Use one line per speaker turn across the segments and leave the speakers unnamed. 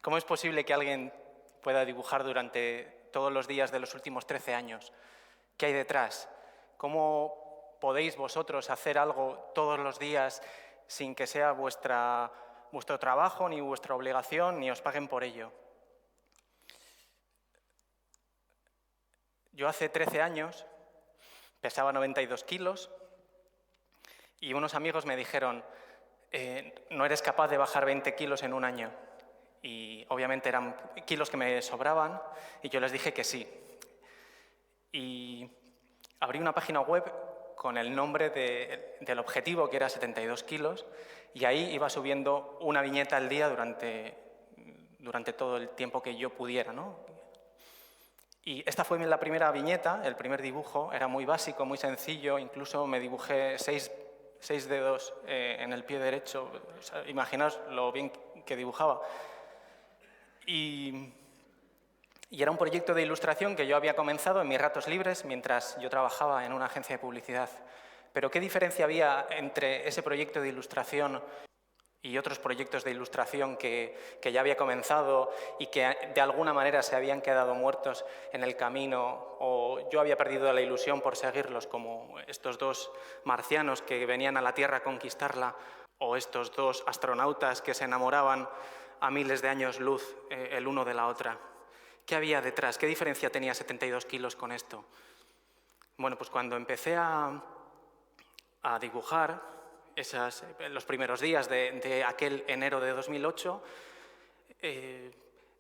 ¿Cómo es posible que alguien pueda dibujar durante todos los días de los últimos 13 años? ¿Qué hay detrás? ¿Cómo podéis vosotros hacer algo todos los días sin que sea vuestro trabajo, ni vuestra obligación, ni os paguen por ello? Yo hace 13 años pesaba 92 kilos y unos amigos me dijeron, no eres capaz de bajar 20 kilos en un año. Y obviamente eran kilos que me sobraban y yo les dije que sí. Y abrí una página web con el nombre del objetivo, que era 72 kilos, y ahí iba subiendo una viñeta al día durante todo el tiempo que yo pudiera, ¿no? Y esta fue la primera viñeta, el primer dibujo, era muy básico, muy sencillo, incluso me dibujé seis dedos en el pie derecho, o sea, imaginaos lo bien que dibujaba. Y era un proyecto de ilustración que yo había comenzado en mis ratos libres mientras yo trabajaba en una agencia de publicidad. Pero ¿qué diferencia había entre ese proyecto de ilustración y otros proyectos de ilustración que ya había comenzado y que de alguna manera se habían quedado muertos en el camino, o yo había perdido la ilusión por seguirlos, como estos dos marcianos que venían a la Tierra a conquistarla, o estos dos astronautas que se enamoraban a miles de años luz el uno de la otra? ¿Qué había detrás? ¿Qué diferencia tenía 72 kilos con esto? Bueno, pues cuando empecé a dibujar los primeros días de aquel enero de 2008,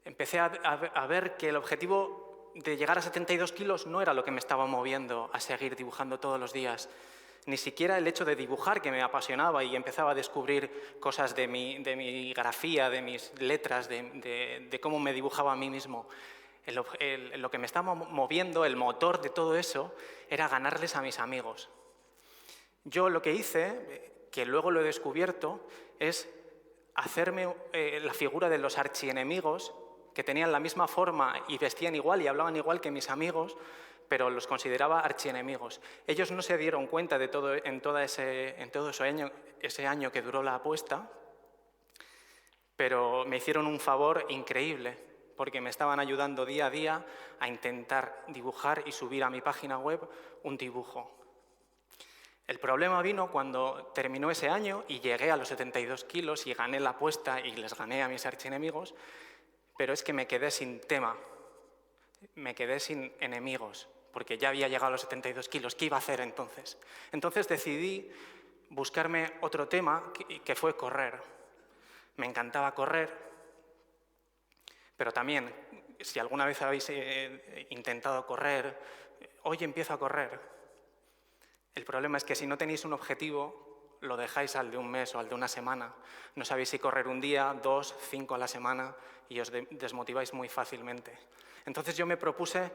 empecé a ver que el objetivo de llegar a 72 kilos no era lo que me estaba moviendo a seguir dibujando todos los días. Ni siquiera el hecho de dibujar, que me apasionaba y empezaba a descubrir cosas de mi grafía, de mis letras, de cómo me dibujaba a mí mismo. Lo que me estaba moviendo, el motor de todo eso, era ganarles a mis amigos. Yo lo que hice, que luego lo he descubierto, es hacerme la figura de los archienemigos, que tenían la misma forma y vestían igual y hablaban igual que mis amigos, pero los consideraba archienemigos. Ellos no se dieron cuenta de todo ese año que duró la apuesta, pero me hicieron un favor increíble, porque me estaban ayudando día a día a intentar dibujar y subir a mi página web un dibujo. El problema vino cuando terminó ese año y llegué a los 72 kilos y gané la apuesta y les gané a mis archienemigos, pero es que me quedé sin tema, me quedé sin enemigos, porque ya había llegado a los 72 kilos. ¿Qué iba a hacer entonces? Entonces decidí buscarme otro tema que fue correr. Me encantaba correr, pero también, si alguna vez habéis intentado correr, hoy empiezo a correr. El problema es que si no tenéis un objetivo, lo dejáis al de un mes o al de una semana. No sabéis si correr un día, 2, 5 a la semana y os desmotiváis muy fácilmente. Entonces yo me propuse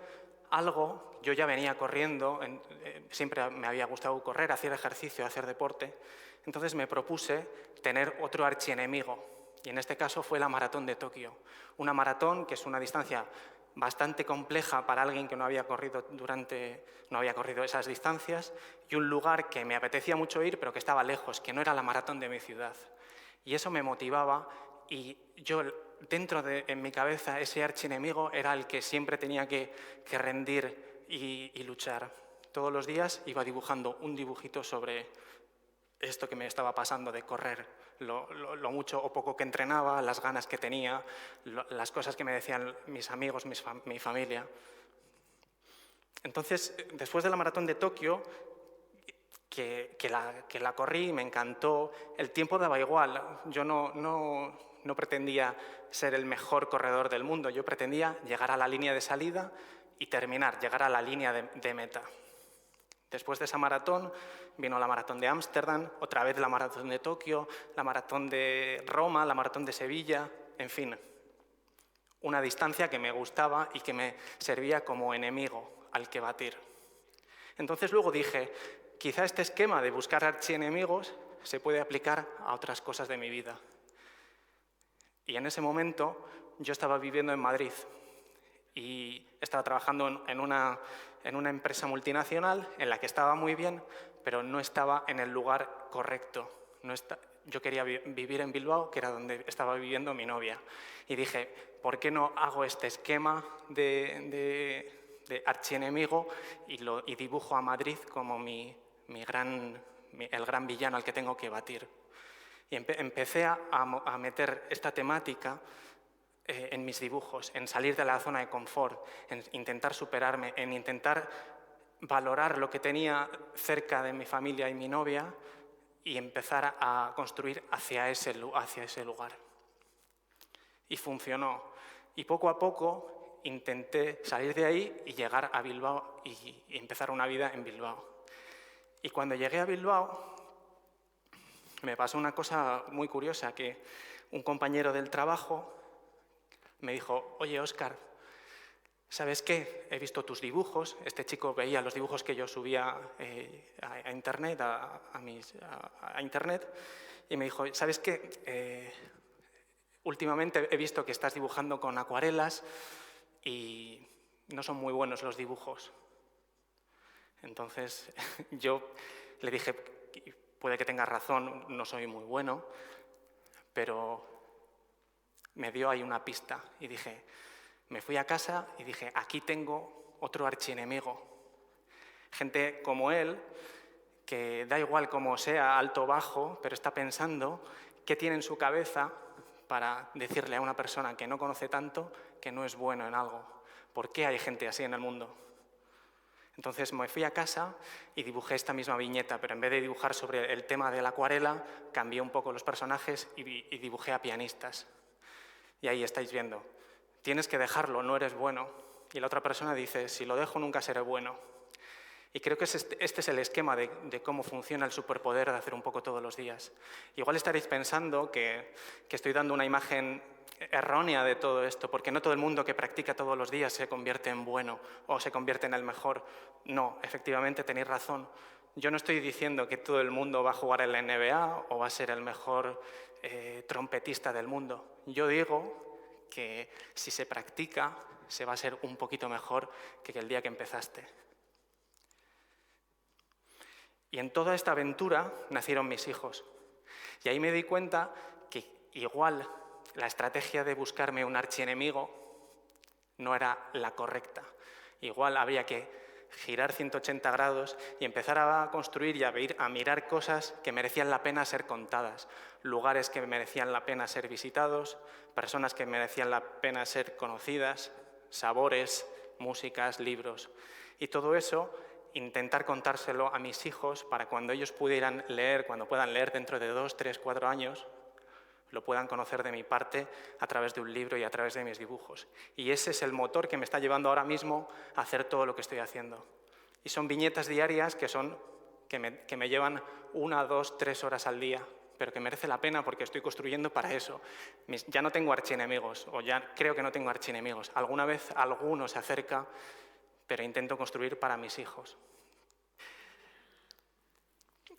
algo, yo ya venía corriendo, siempre me había gustado correr, hacer ejercicio, hacer deporte. Entonces me propuse tener otro archienemigo y en este caso fue la maratón de Tokio. Una maratón que es una distancia bastante compleja para alguien que no había corrido esas distancias, y un lugar que me apetecía mucho ir, pero que estaba lejos, que no era la maratón de mi ciudad. Y eso me motivaba y yo, en mi cabeza, ese archienemigo era el que siempre tenía que rendir y luchar. Todos los días iba dibujando un dibujito sobre esto que me estaba pasando de correr, lo mucho o poco que entrenaba, las ganas que tenía, las cosas que me decían mis amigos, mi familia. Entonces, después de la maratón de Tokio, que la corrí, me encantó, el tiempo daba igual. Yo no pretendía ser el mejor corredor del mundo, yo pretendía llegar a la línea de salida y llegar a la línea de meta. Después de esa maratón vino la maratón de Ámsterdam, otra vez la maratón de Tokio, la maratón de Roma, la maratón de Sevilla, en fin. Una distancia que me gustaba y que me servía como enemigo al que batir. Entonces luego dije, quizá este esquema de buscar archienemigos se puede aplicar a otras cosas de mi vida. Y en ese momento yo estaba viviendo en Madrid y estaba trabajando en una empresa multinacional en la que estaba muy bien, pero no estaba en el lugar correcto. yo quería vivir en Bilbao, que era donde estaba viviendo mi novia. Y dije, ¿por qué no hago este esquema de archienemigo y dibujo a Madrid como el gran villano al que tengo que batir? Y empecé a meter esta temática en mis dibujos, en salir de la zona de confort, en intentar superarme, en intentar valorar lo que tenía cerca de mi familia y mi novia y empezar a construir hacia ese lugar. Y funcionó. Y poco a poco intenté salir de ahí y llegar a Bilbao y empezar una vida en Bilbao. Y cuando llegué a Bilbao me pasó una cosa muy curiosa, que un compañero del trabajo me dijo, oye, Óscar, ¿sabes qué? He visto tus dibujos. Este chico veía los dibujos que yo subía a Internet, a Internet, y me dijo, ¿sabes qué? Últimamente he visto que estás dibujando con acuarelas y no son muy buenos los dibujos. Entonces yo le dije, puede que tengas razón, no soy muy bueno, pero me dio ahí una pista y dije, me fui a casa y dije, aquí tengo otro archienemigo. Gente como él, que da igual cómo sea, alto o bajo, pero está pensando qué tiene en su cabeza para decirle a una persona que no conoce tanto que no es bueno en algo. ¿Por qué hay gente así en el mundo? Entonces me fui a casa y dibujé esta misma viñeta, pero en vez de dibujar sobre el tema de la acuarela, cambié un poco los personajes y dibujé a pianistas. Y ahí estáis viendo, tienes que dejarlo, no eres bueno. Y la otra persona dice, si lo dejo nunca seré bueno. Y creo que este es el esquema de cómo funciona el superpoder de hacer un poco todos los días. Igual estaréis pensando que estoy dando una imagen errónea de todo esto, porque no todo el mundo que practica todos los días se convierte en bueno o se convierte en el mejor. No, efectivamente tenéis razón. Yo no estoy diciendo que todo el mundo va a jugar en la NBA o va a ser el mejor trompetista del mundo. Yo digo que si se practica, se va a ser un poquito mejor que el día que empezaste. Y en toda esta aventura nacieron mis hijos. Y ahí me di cuenta que igual la estrategia de buscarme un archienemigo no era la correcta. Igual habría que girar 180 grados y empezar a construir y a mirar cosas que merecían la pena ser contadas, lugares que merecían la pena ser visitados, personas que merecían la pena ser conocidas, sabores, músicas, libros. Y todo eso intentar contárselo a mis hijos para cuando ellos pudieran leer, cuando puedan leer dentro de 2, 3, 4 años, lo puedan conocer de mi parte a través de un libro y a través de mis dibujos. Y ese es el motor que me está llevando ahora mismo a hacer todo lo que estoy haciendo. Y son viñetas diarias que me llevan 1, 2, 3 horas al día, pero que merece la pena porque estoy construyendo para eso. Ya no tengo archienemigos, o ya creo que no tengo archienemigos. Alguna vez alguno se acerca, pero intento construir para mis hijos.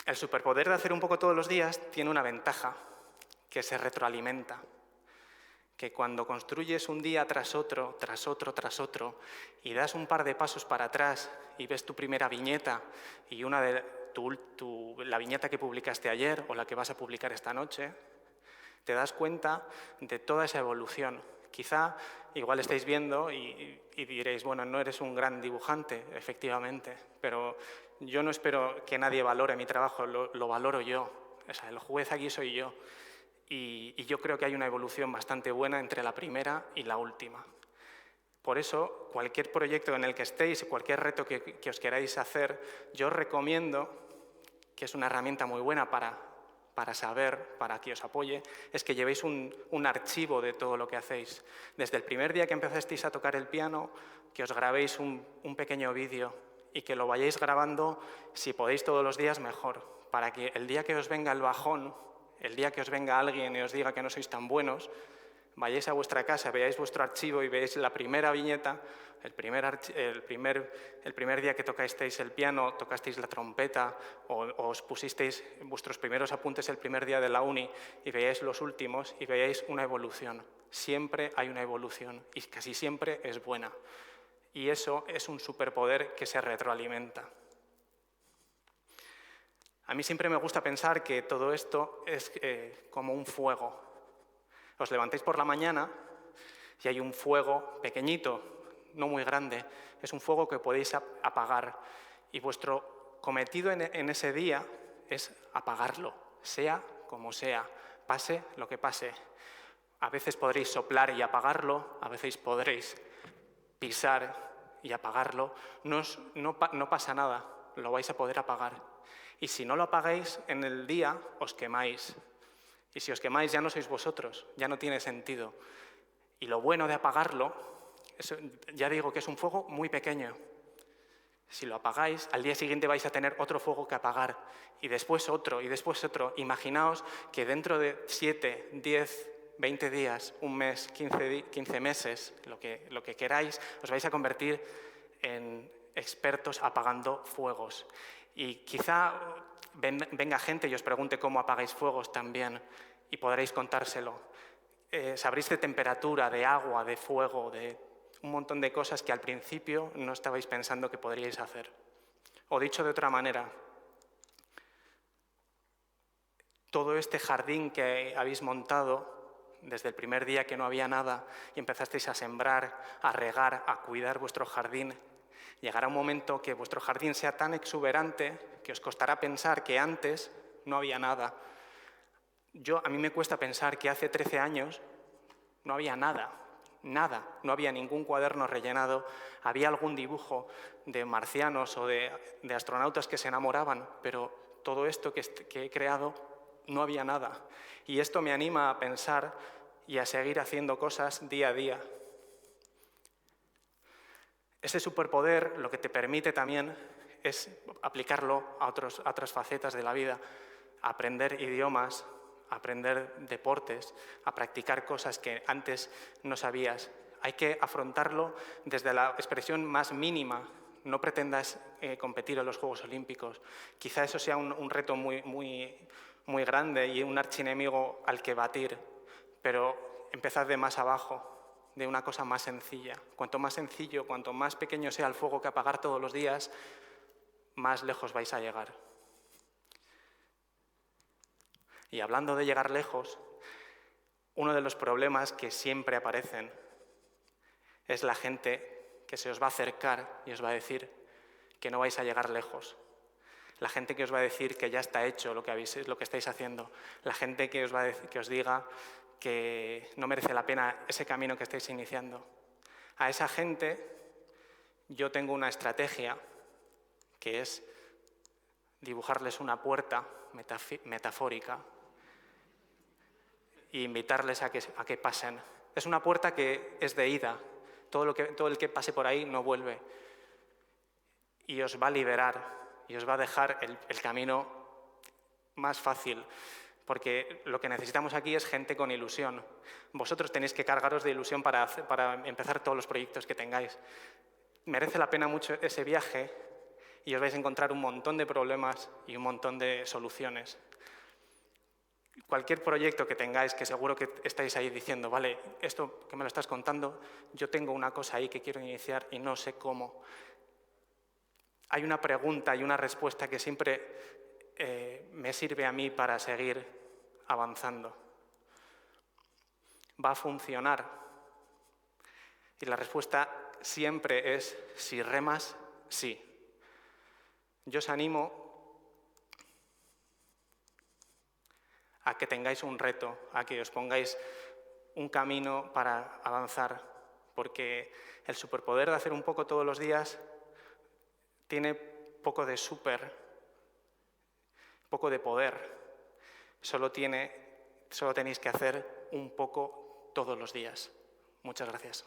El superpoder de hacer un poco todos los días tiene una ventaja, que se retroalimenta. Que cuando construyes un día tras otro, tras otro, tras otro, y das un par de pasos para atrás y ves tu primera viñeta y la viñeta que publicaste ayer o la que vas a publicar esta noche, te das cuenta de toda esa evolución. Quizá igual estáis viendo y diréis, bueno, no eres un gran dibujante, efectivamente, pero yo no espero que nadie valore mi trabajo, lo valoro yo. O sea, el juez aquí soy yo. Y yo creo que hay una evolución bastante buena entre la primera y la última. Por eso, cualquier proyecto en el que estéis, cualquier reto que os queráis hacer, yo os recomiendo, que es una herramienta muy buena para saber, para que os apoye, es que llevéis un archivo de todo lo que hacéis. Desde el primer día que empezasteis a tocar el piano, que os grabéis un pequeño vídeo y que lo vayáis grabando, si podéis todos los días, mejor, para que el día que os venga el bajón, el día que os venga alguien y os diga que no sois tan buenos, vayáis a vuestra casa, veáis vuestro archivo y veáis la primera viñeta, el primer día que tocasteis el piano, tocasteis la trompeta o os pusisteis vuestros primeros apuntes el primer día de la uni y veáis los últimos y veáis una evolución. Siempre hay una evolución y casi siempre es buena. Y eso es un superpoder que se retroalimenta. A mí siempre me gusta pensar que todo esto es como un fuego. Os levantáis por la mañana y hay un fuego pequeñito, no muy grande. Es un fuego que podéis apagar. Y vuestro cometido en ese día es apagarlo, sea como sea, pase lo que pase. A veces podréis soplar y apagarlo, a veces podréis pisar y apagarlo. No pasa nada, lo vais a poder apagar. Y si no lo apagáis en el día, os quemáis. Y si os quemáis ya no sois vosotros, ya no tiene sentido. Y lo bueno de apagarlo, ya digo que es un fuego muy pequeño. Si lo apagáis, al día siguiente vais a tener otro fuego que apagar, y después otro, y después otro. Imaginaos que dentro de 7, 10, 20 días, un mes, 15 meses, lo que queráis, os vais a convertir en expertos apagando fuegos. Y quizá venga gente y os pregunte cómo apagáis fuegos también, y podréis contárselo. Sabréis de temperatura, de agua, de fuego, de un montón de cosas que al principio no estabais pensando que podríais hacer. O dicho de otra manera, todo este jardín que habéis montado desde el primer día que no había nada y empezasteis a sembrar, a regar, a cuidar vuestro jardín, llegará un momento que vuestro jardín sea tan exuberante que os costará pensar que antes no había nada. A mí me cuesta pensar que hace 13 años no había nada, no había ningún cuaderno rellenado, había algún dibujo de marcianos o de astronautas que se enamoraban, pero todo esto que he creado no había nada. Y esto me anima a pensar y a seguir haciendo cosas día a día. Ese superpoder lo que te permite también es aplicarlo a otras facetas de la vida, a aprender idiomas, a aprender deportes, a practicar cosas que antes no sabías. Hay que afrontarlo desde la expresión más mínima. No pretendas competir en los Juegos Olímpicos. Quizá eso sea un reto muy grande y un archienemigo al que batir, pero empezad de más abajo, de una cosa más sencilla. Cuanto más sencillo, cuanto más pequeño sea el fuego que apagar todos los días, más lejos vais a llegar. Y hablando de llegar lejos, uno de los problemas que siempre aparecen es la gente que se os va a acercar y os va a decir que no vais a llegar lejos. La gente que os va a decir que ya está hecho lo que estáis haciendo. La gente que os diga que no merece la pena ese camino que estáis iniciando. A esa gente yo tengo una estrategia que es dibujarles una puerta metafórica e invitarles a que pasen. Es una puerta que es de ida. Todo el que pase por ahí no vuelve. Y os va a liberar y os va a dejar el camino más fácil. Porque lo que necesitamos aquí es gente con ilusión. Vosotros tenéis que cargaros de ilusión para empezar todos los proyectos que tengáis. Merece la pena mucho ese viaje y os vais a encontrar un montón de problemas y un montón de soluciones. Cualquier proyecto que tengáis, que seguro que estáis ahí diciendo, vale, esto que me lo estás contando, yo tengo una cosa ahí que quiero iniciar y no sé cómo. Hay una pregunta y una respuesta que siempre me sirve a mí para seguir avanzando. ¿Va a funcionar? Y la respuesta siempre es, si remas, sí. Yo os animo a que tengáis un reto, a que os pongáis un camino para avanzar, porque el superpoder de hacer un poco todos los días tiene poco de poco de poder. Solo tenéis que hacer un poco todos los días. Muchas gracias.